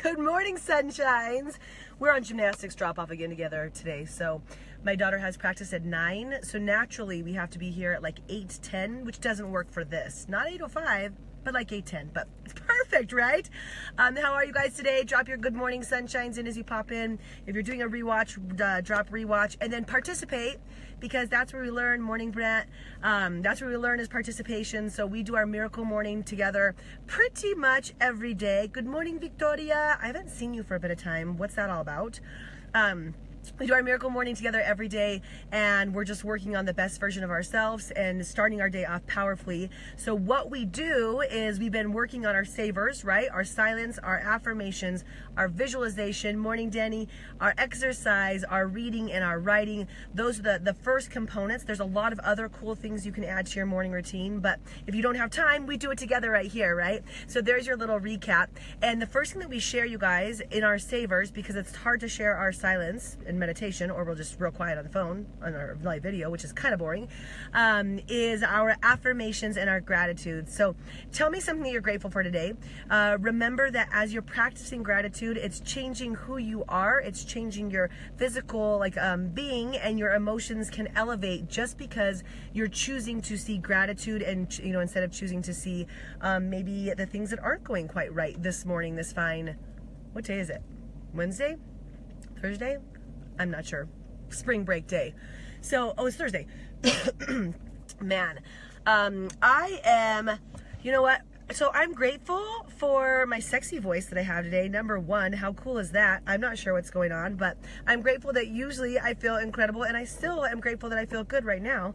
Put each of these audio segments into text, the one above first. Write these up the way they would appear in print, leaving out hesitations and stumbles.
Good morning, sunshines. We're on gymnastics drop-off again together today. So my daughter has practice at 9. So naturally we have to be here at like 8:10, which doesn't work for this. Not 8:05, but like 8:10. But it's perfect, right? How are you guys today? Drop your good morning sunshines in as you pop in. If you're doing a rewatch, drop rewatch, and then participate, because that's where we learn. Morning, Brett. That's where we learn is participation. So we do our miracle morning together pretty much every day. Good morning, Victoria. I haven't seen you for a bit of time. What's that all about? We do our miracle morning together every day, and we're just working on the best version of ourselves and starting our day off powerfully. So what we do is we've been working on our savers, right? Our silence, our affirmations, our visualization, morning Danny, our exercise, our reading, and our writing. Those are the first components. There's a lot of other cool things you can add to your morning routine, but if you don't have time, we do it together right here, right? So there's your little recap. And the first thing that we share, you guys, in our savers, because it's hard to share our silence and meditation, or we'll just real quiet on the phone on our live video, which is kind of boring, is our affirmations and our gratitude. So tell me something that you're grateful for today. Remember that as you're practicing gratitude, it's changing who you are. It's changing your physical being, and your emotions can elevate just because you're choosing to see gratitude, and instead of choosing to see maybe the things that aren't going quite right this morning, this fine, what day is it? Wednesday? Thursday? I'm not sure. Spring break day. So, it's Thursday. Man, I am, you know what? So I'm grateful for my sexy voice that I have today. Number one, how cool is that? I'm not sure what's going on, but I'm grateful that usually I feel incredible, and I still am grateful that I feel good right now.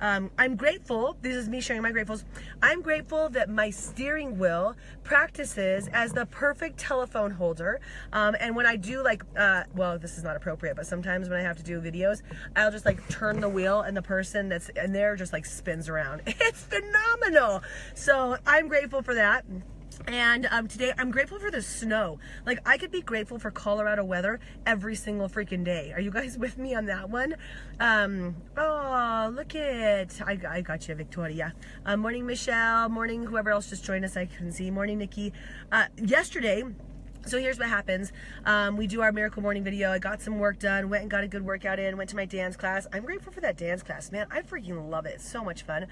I'm grateful, this is me sharing my gratefuls, I'm grateful that my steering wheel practices as the perfect telephone holder. And when I do well, this is not appropriate, but sometimes when I have to do videos, I'll just turn the wheel, and the person that's in there just spins around. It's phenomenal. So I'm grateful for that. And today I'm grateful for the snow. I could be grateful for Colorado weather every single freaking day. Are you guys with me on that one? Oh, look it. I got you, Victoria. Morning, Michelle. Morning, whoever else just joined us. I couldn't see. Morning, Nikki. Yesterday, so here's what happens. We do our miracle morning video. I got some work done, went and got a good workout in, went to my dance class. I'm grateful for that dance class, man. I freaking love it. It's so much fun.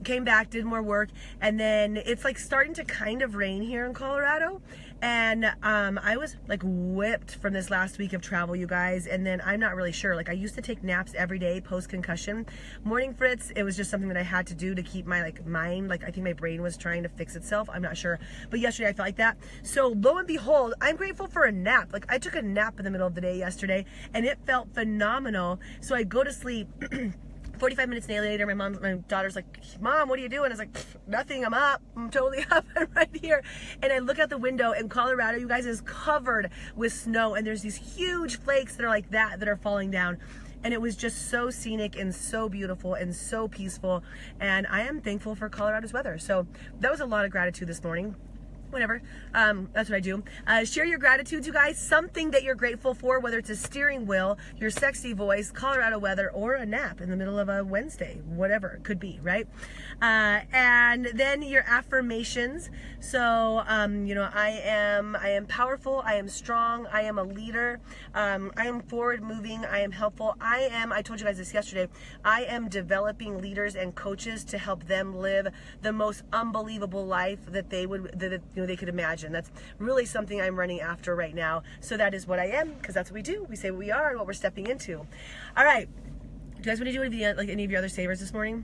Came back, did more work, and then it's starting to kind of rain here in Colorado. And I was whipped from this last week of travel, you guys. And then I'm not really sure. I used to take naps every day post-concussion. Morning Fritz, it was just something that I had to do to keep my mind, I think my brain was trying to fix itself. I'm not sure. But yesterday I felt like that. So lo and behold, I'm grateful for a nap. I took a nap in the middle of the day yesterday, and it felt phenomenal. So I go to sleep. 45 minutes later, my daughter's like, Mom, what are you doing? I was like, nothing, I'm up. I'm totally up. I'm right here. And I look out the window, and Colorado, you guys, is covered with snow. And there's these huge flakes that are that are falling down. And it was just so scenic and so beautiful and so peaceful. And I am thankful for Colorado's weather. So that was a lot of gratitude this morning. Whatever, that's what I do. Share your gratitudes, you guys. Something that you're grateful for, whether it's a steering wheel, your sexy voice, Colorado weather, or a nap in the middle of a Wednesday, whatever it could be, right? And then your affirmations. So, I am powerful, I am strong, I am a leader, I am forward moving, I am helpful, I told you guys this yesterday, I am developing leaders and coaches to help them live the most unbelievable life that they could imagine. That's really something I'm running after right now. So that is what I am, because that's what we do. We say what we are and what we're stepping into. All right. Do you guys want to do any of your other savers this morning?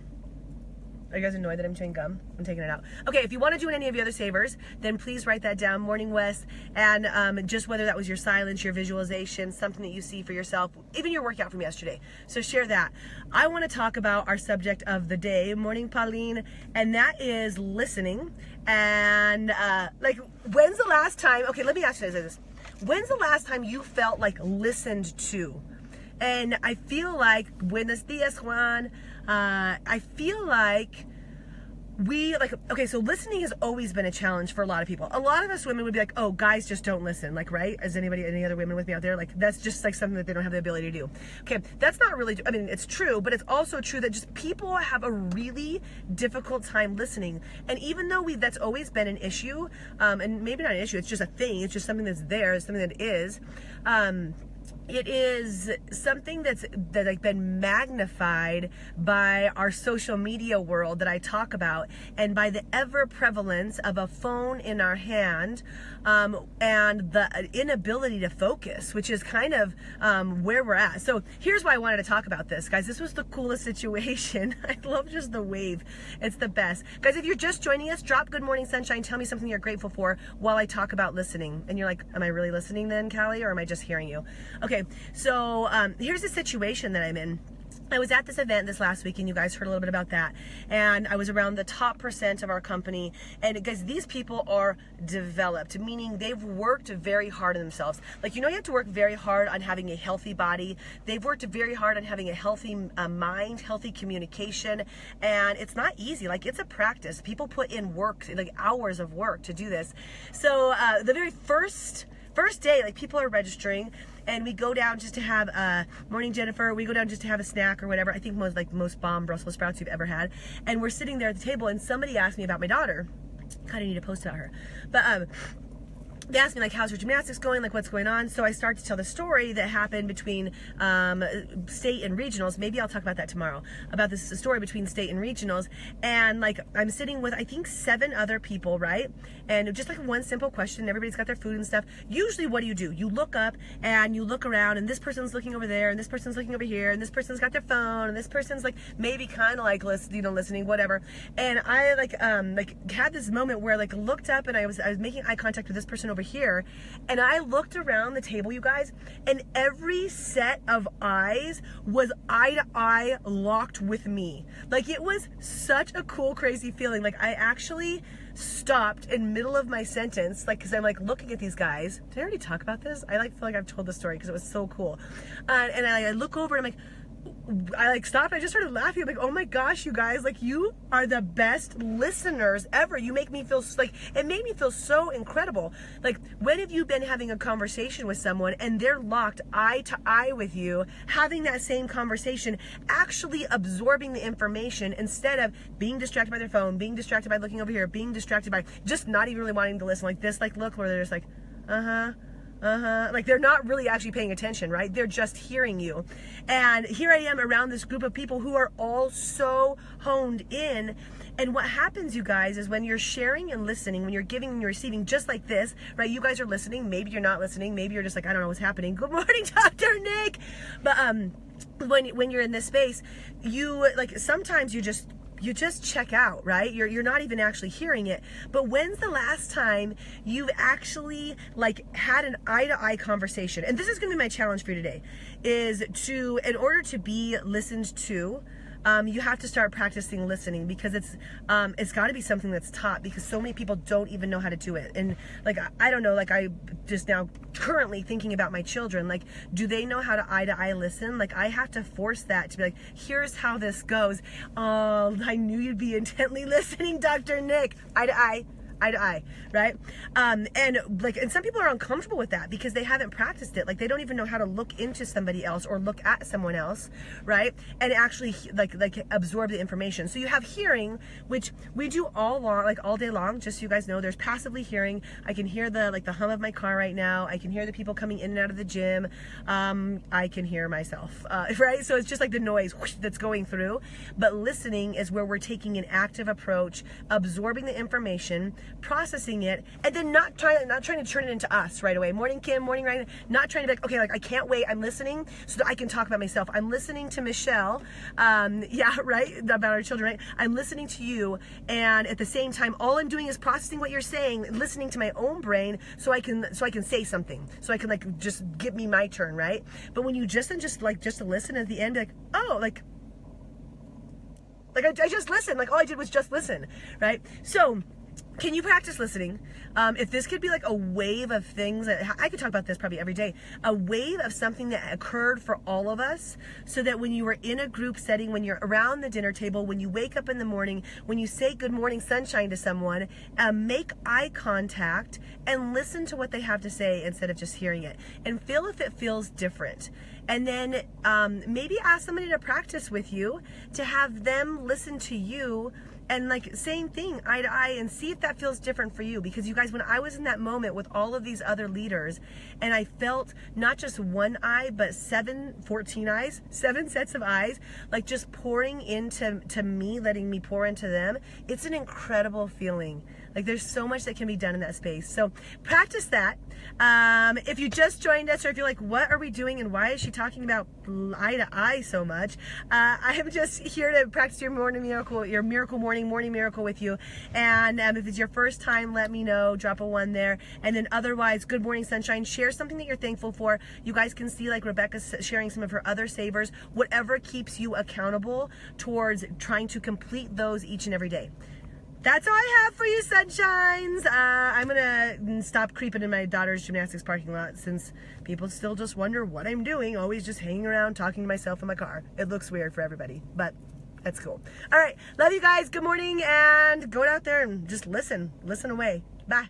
Are you guys annoyed that I'm chewing gum? I'm taking it out. Okay, if you want to do any of your other savers, then please write that down, Morning West, and just whether that was your silence, your visualization, something that you see for yourself, even your workout from yesterday. So share that. I want to talk about our subject of the day, Morning Pauline, and that is listening. And when's the last time, okay, let me ask you this. When's the last time you felt listened to? And I feel like, buenos dias, Juan, I feel like so listening has always been a challenge for a lot of people. A lot of us women would be like, oh, guys just don't listen. Like, right? Any other women with me out there? Like, that's just like something that they don't have the ability to do. Okay, that's not really, I mean, it's true, but it's also true that just people have a really difficult time listening. And even though that's always been an issue, and maybe not an issue, it's just a thing, it's just something that's there, it's something that is, it is something that's like been magnified by our social media world that I talk about, and by the ever prevalence of a phone in our hand, and the inability to focus, which is kind of where we're at. So here's why I wanted to talk about this, guys. This was the coolest situation. I love just the wave. It's the best. Guys, if you're just joining us, drop Good Morning Sunshine. Tell me something you're grateful for while I talk about listening. And you're like, am I really listening then, Callie, or am I just hearing you? Okay, so here's the situation that I'm in. I was at this event this last week, and you guys heard a little bit about that. And I was around the top % of our company. And guys, these people are developed, meaning they've worked very hard on themselves. Like, you have to work very hard on having a healthy body. They've worked very hard on having a healthy mind, healthy communication. And it's not easy. Like, it's a practice. People put in work, like hours of work to do this. So the very first day, like, people are registering, and we go down just to have morning, Jennifer. We go down just to have a snack or whatever. I think most bomb Brussels sprouts you've ever had. And we're sitting there at the table, and somebody asked me about my daughter. Kind of need to post about her, but they asked me, like, how's her gymnastics going, like, what's going on. So I start to tell the story that happened between state and regionals. Maybe I'll talk about that tomorrow, about this story between state and regionals. And, like, I'm sitting with, I think, 7 other people, right? And just like one simple question, everybody's got their food and stuff. Usually what do? You look up and you look around, and this person's looking over there, and this person's looking over here, and this person's got their phone, and this person's, like, maybe kind of like listening, whatever. And I had this moment where I, like, looked up, and I was making eye contact with this person over here, and I looked around the table, you guys, and every set of eyes was eye to eye locked with me. Like, it was such a cool, crazy feeling. Like, I actually stopped in middle of my sentence, like, because I'm like looking at these guys. Did I already talk about this? I feel like I've told the story because it was so cool. And I look over, and I'm like, I stopped. I just started laughing. I'm like, oh my gosh, you guys, like, you are the best listeners ever. You make me feel like, it made me feel so incredible. Like, when have you been having a conversation with someone and they're locked eye to eye with you, having that same conversation, actually absorbing the information instead of being distracted by their phone, being distracted by looking over here, being distracted by just not even really wanting to listen, like this, like, look, where they're just like, like, they're not really actually paying attention, right? They're just hearing you. And here I am around this group of people who are all so honed in. And what happens, you guys, is when you're sharing and listening, when you're giving and you're receiving, just like this, right? You guys are listening. Maybe you're not listening. Maybe you're just like, I don't know what's happening. Good morning, Dr. Nick. But when you're in this space, sometimes you just check out, right? You're not even actually hearing it. But when's the last time you've actually, like, had an eye-to-eye conversation? And this is going to be my challenge for you today, is in order to be listened to, you have to start practicing listening, because it's got to be something that's taught, because so many people don't even know how to do it. And, like, I don't know, like, I just now currently thinking about my children, like, do they know how to eye listen? Like, I have to force that to be like, here's how this goes. Oh, I knew you'd be intently listening, Dr. Nick. Eye to eye, right? And some people are uncomfortable with that because they haven't practiced it. Like, they don't even know how to look into somebody else or look at someone else, right? And actually like absorb the information. So you have hearing, which we do all day long. Just so you guys know, there's passively hearing. I can hear the hum of my car right now. I can hear the people coming in and out of the gym. I can hear myself, right? So it's just like the noise that's going through. But listening is where we're taking an active approach, absorbing the information, processing it, and then not trying to turn it into us right away. Morning, Kim. Morning, Ryan. Not trying to be like, okay, like, I can't wait. I'm listening so that I can talk about myself. I'm listening to Michelle. Yeah, right. About our children, right? I'm listening to you, and at the same time, all I'm doing is processing what you're saying, listening to my own brain, so I can say something, so I can, like, just give me my turn, right? But when you just to listen at the end, be like, oh, like I just listened. Like, all I did was just listen, right? So can you practice listening? If this could be like a wave of things that I could talk about this probably every day, a wave of something that occurred for all of us, so that when you were in a group setting, when you're around the dinner table, when you wake up in the morning, when you say good morning sunshine to someone, make eye contact and listen to what they have to say instead of just hearing it, and feel if it feels different. And then maybe ask somebody to practice with you, to have them listen to you and like same thing, eye to eye, and see if that feels different for you. Because you guys, when I was in that moment with all of these other leaders, and I felt not just one eye, but 14 eyes, 7 sets of eyes, like just pouring into me, letting me pour into them, it's an incredible feeling. Like there's so much that can be done in that space. So practice that. If you just joined us, or if you're like, what are we doing and why is she talking about eye to eye so much? I am just here to practice your morning miracle, your miracle morning miracle with you. And if it's your first time, let me know, drop a 1 there. And then otherwise, good morning sunshine, share something that you're thankful for. You guys can see like Rebecca's sharing some of her other savers, whatever keeps you accountable towards trying to complete those each and every day. That's all I have for you, sunshines. I'm gonna stop creeping in my daughter's gymnastics parking lot, since people still just wonder what I'm doing, always just hanging around talking to myself in my car. It looks weird for everybody, but that's cool. All right, love you guys, good morning, and go out there and just listen away. Bye.